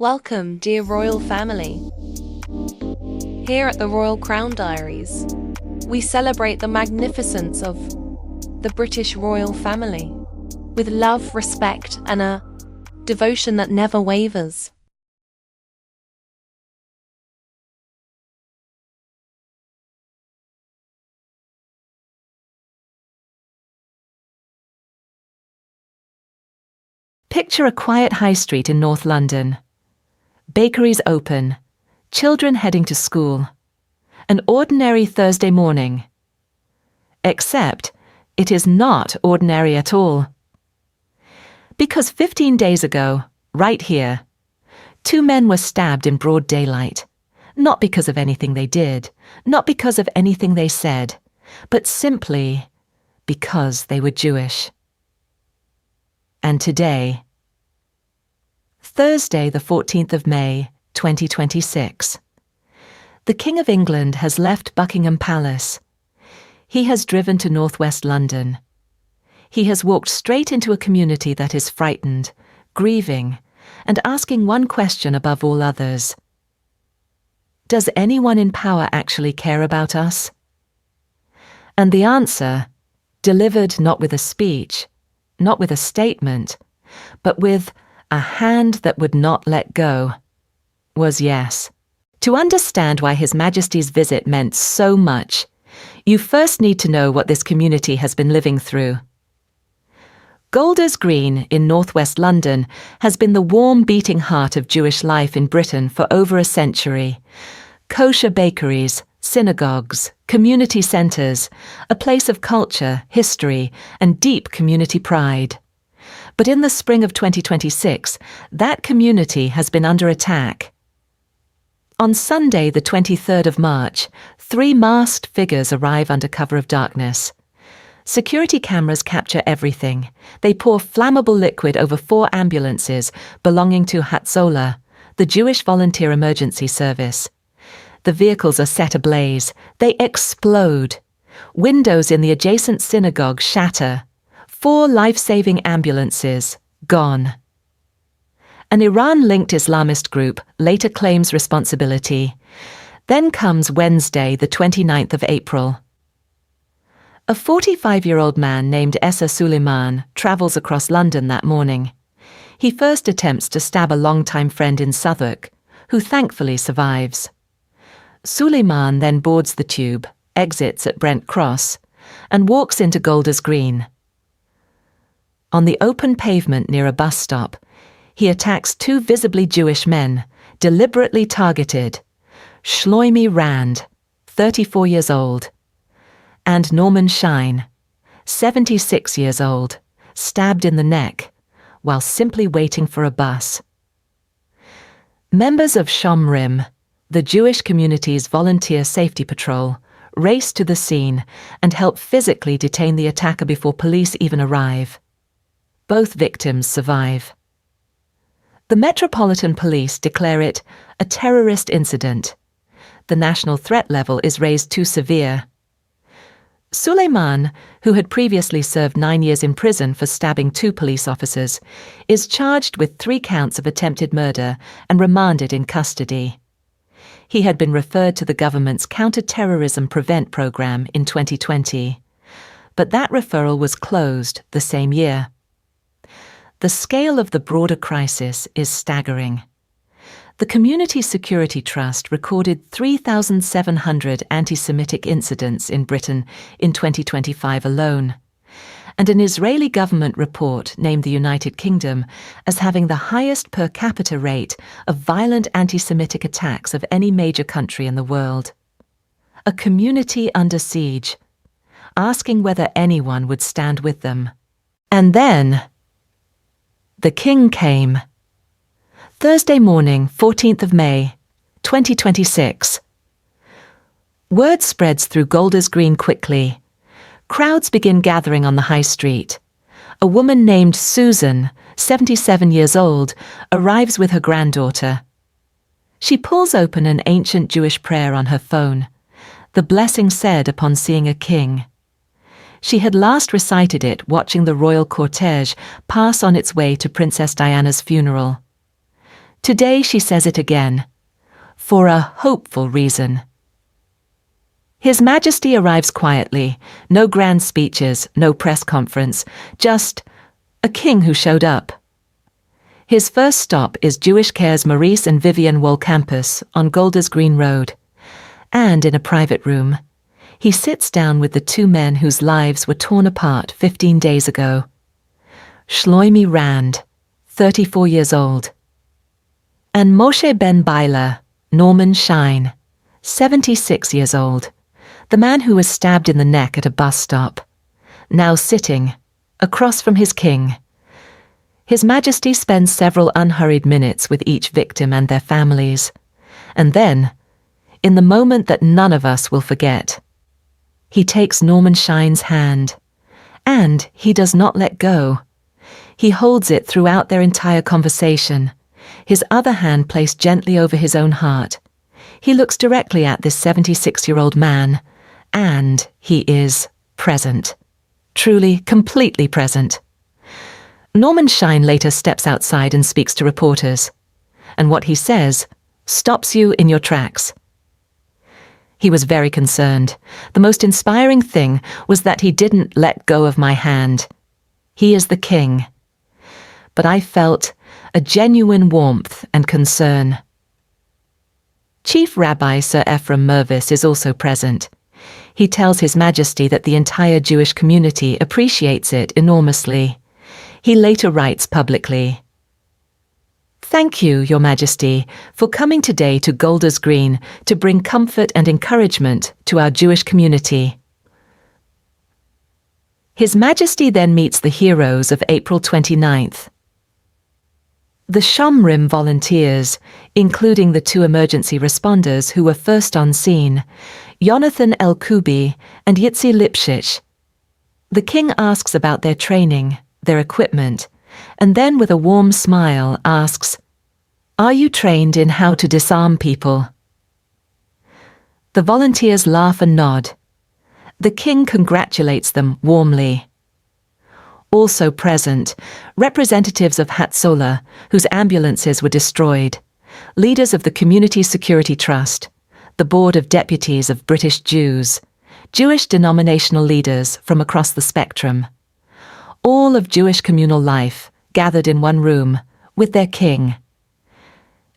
Welcome, dear royal family. Here at the Royal Crown Diaries, we celebrate the magnificence of the British royal family with love, respect, and a devotion that never wavers. Picture a quiet high street in North London. Bakeries open, children heading to school. An ordinary Thursday morning. Except, it is not ordinary at all. Because 15 days ago, right here, two men were stabbed in broad daylight. Not because of anything they did, not because of anything they said, but simply because they were Jewish. And today, Thursday, the 14th of May, 2026, the King of England has left Buckingham Palace. He has driven to northwest London. He has walked straight into a community that is frightened, grieving, and asking one question above all others. Does anyone in power actually care about us? And the answer, delivered not with a speech, not with a statement, but with a hand that would not let go, was yes. To understand why His Majesty's visit meant so much, you first need to know what this community has been living through. Golders Green in northwest London has been the warm beating heart of Jewish life in Britain for over a century. Kosher bakeries, synagogues, community centres, a place of culture, history, and deep community pride. But in the spring of 2026, that community has been under attack. On Sunday, the 23rd of March, 3 masked figures arrive under cover of darkness. Security cameras capture everything. They pour flammable liquid over 4 ambulances belonging to Hatzolah, the Jewish volunteer emergency service. The vehicles are set ablaze. They explode. Windows in the adjacent synagogue shatter. 4 life-saving ambulances gone. An Iran-linked Islamist group later claims responsibility. Then comes Wednesday, the 29th of April. A 45-year-old man named Essa Suleiman travels across London that morning. He first attempts to stab a longtime friend in Southwark, who thankfully survives. Suleiman then boards the tube, exits at Brent Cross, and walks into Golders Green. On the open pavement near a bus stop, he attacks 2 visibly Jewish men, deliberately targeted, Shloime Rand, 34 years old, and Norman Shine, 76 years old, stabbed in the neck, while simply waiting for a bus. Members of Shomrim, the Jewish community's volunteer safety patrol, race to the scene and help physically detain the attacker before police even arrive. Both victims survive. The Metropolitan Police declare it a terrorist incident. The national threat level is raised to severe. Suleiman, who had previously served 9 years in prison for stabbing 2 police officers, is charged with 3 counts of attempted murder and remanded in custody. He had been referred to the government's counter-terrorism prevent program in 2020, but that referral was closed the same year. The scale of the broader crisis is staggering. The Community Security Trust recorded 3,700 antisemitic incidents in Britain in 2025 alone, and an Israeli government report named the United Kingdom as having the highest per capita rate of violent anti-Semitic attacks of any major country in the world. A community under siege, asking whether anyone would stand with them. And then the King came. Thursday morning, 14th of May, 2026. Word spreads through Golders Green quickly. Crowds begin gathering on the high street. A woman named Susan, 77 years old, arrives with her granddaughter. She pulls open an ancient Jewish prayer on her phone, the blessing said upon seeing a king. She had last recited it watching the royal cortege pass on its way to Princess Diana's funeral. Today she says it again, for a hopeful reason. His Majesty arrives quietly, no grand speeches, no press conference, just a king who showed up. His first stop is Jewish Care's Maurice and Vivian Wall campus on Golders Green Road. And in a private room, he sits down with the two men whose lives were torn apart 15 days ago. Shloime Rand, 34 years old, and Moshe Ben Baila, Norman Shine, 76 years old, the man who was stabbed in the neck at a bus stop, now sitting across from his king. His Majesty spends several unhurried minutes with each victim and their families, and then, in the moment that none of us will forget, he takes Norman Shine's hand, and he does not let go. He holds it throughout their entire conversation, his other hand placed gently over his own heart. He looks directly at this 76-year-old man, and he is present. Truly, completely present. Norman Shine later steps outside and speaks to reporters, and what he says stops you in your tracks. He was very concerned. The most inspiring thing was that he didn't let go of my hand. He is the king. But I felt a genuine warmth and concern. Chief Rabbi Sir Ephraim Mervis is also present. He tells His Majesty that the entire Jewish community appreciates it enormously. He later writes publicly, "Thank you, Your Majesty, for coming today to Golders Green to bring comfort and encouragement to our Jewish community." His Majesty then meets the heroes of April 29th. The Shomrim volunteers, including the two emergency responders who were first on scene, Jonathan El-Kubi and Yitzi Lipschitz. The king asks about their training, their equipment, and then with a warm smile asks, "Are you trained in how to disarm people?" The volunteers laugh and nod. The king congratulates them warmly. Also present, representatives of Hatzolah, whose ambulances were destroyed, leaders of the Community Security Trust, the Board of Deputies of British Jews, Jewish denominational leaders from across the spectrum, all of Jewish communal life gathered in one room with their king.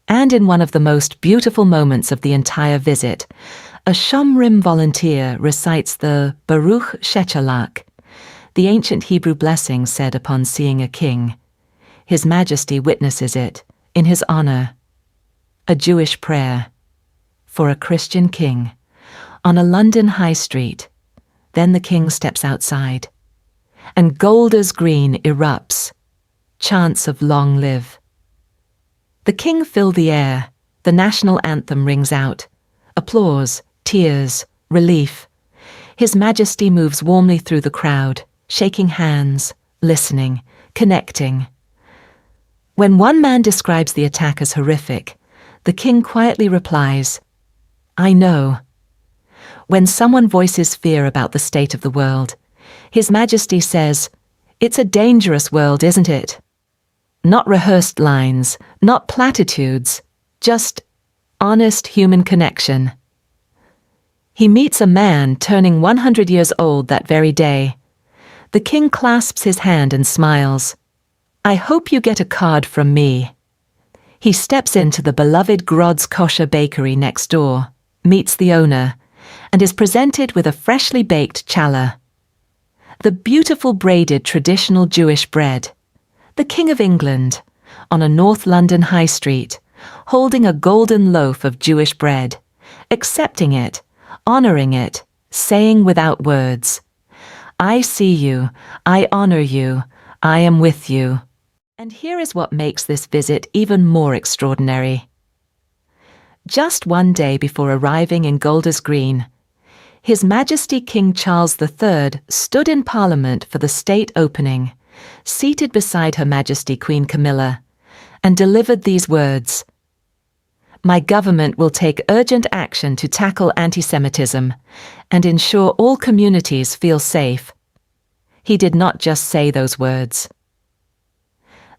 And in one of the most beautiful moments of the entire visit, a Shomrim volunteer recites the Baruch Shechalach, the ancient Hebrew blessing said upon seeing a king. His Majesty witnesses it in his honor. A Jewish prayer for a Christian king on a London high street. Then the king steps outside, and Golders Green erupts, chants of long live. The king filled the air, the national anthem rings out, applause, tears, relief. His Majesty moves warmly through the crowd, shaking hands, listening, connecting. When one man describes the attack as horrific, the king quietly replies, "I know." When someone voices fear about the state of the world, His Majesty says, "It's a dangerous world, isn't it?" Not rehearsed lines, not platitudes, just honest human connection. He meets a man turning 100 years old that very day. The king clasps his hand and smiles. "I hope you get a card from me." He steps into the beloved Grod's Kosher Bakery next door, meets the owner, and is presented with a freshly baked challah. The beautiful braided traditional Jewish bread. The King of England, on a North London high street, holding a golden loaf of Jewish bread, accepting it, honoring it, saying without words, "I see you, I honor you, I am with you." And here is what makes this visit even more extraordinary. Just one day before arriving in Golders Green, His Majesty King Charles III stood in Parliament for the state opening, seated beside Her Majesty Queen Camilla, and delivered these words: "My government will take urgent action to tackle antisemitism and ensure all communities feel safe." He did not just say those words.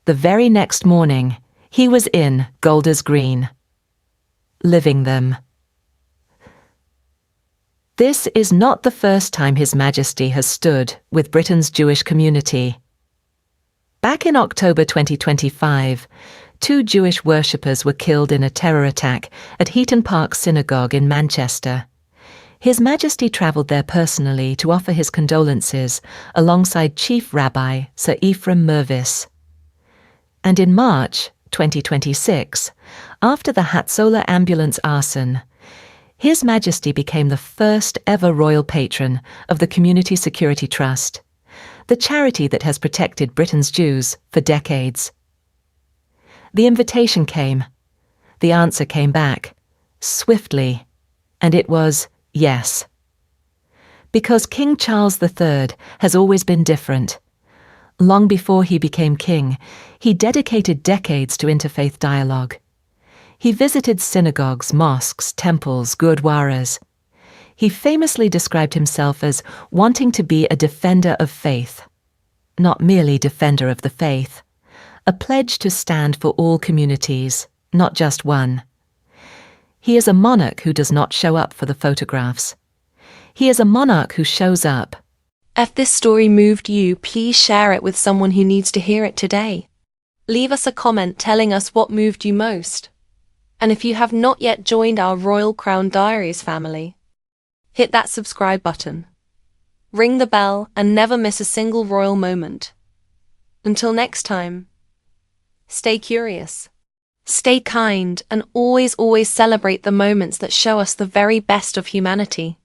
The very next morning, He was in Golders Green, living them. This is not the first time His Majesty has stood with Britain's Jewish community. Back in October 2025, 2 Jewish worshippers were killed in a terror attack at Heaton Park Synagogue in Manchester. His Majesty travelled there personally to offer his condolences alongside Chief Rabbi Sir Ephraim Mervis. And in March 2026, after the Hatzolah ambulance arson, His Majesty became the first ever royal patron of the Community Security Trust, the charity that has protected Britain's Jews for decades. The invitation came. The answer came back, swiftly, and it was yes. Because King Charles III has always been different. Long before he became king, he dedicated decades to interfaith dialogue. He visited synagogues, mosques, temples, gurdwaras. He famously described himself as wanting to be a defender of faith, not merely defender of the faith, a pledge to stand for all communities, not just one. He is a monarch who does not show up for the photographs. He is a monarch who shows up. If this story moved you, please share it with someone who needs to hear it today. Leave us a comment telling us what moved you most. And if you have not yet joined our Royal Crown Diaries family, hit that subscribe button. Ring the bell and never miss a single royal moment. Until next time, stay curious, stay kind, and always celebrate the moments that show us the very best of humanity.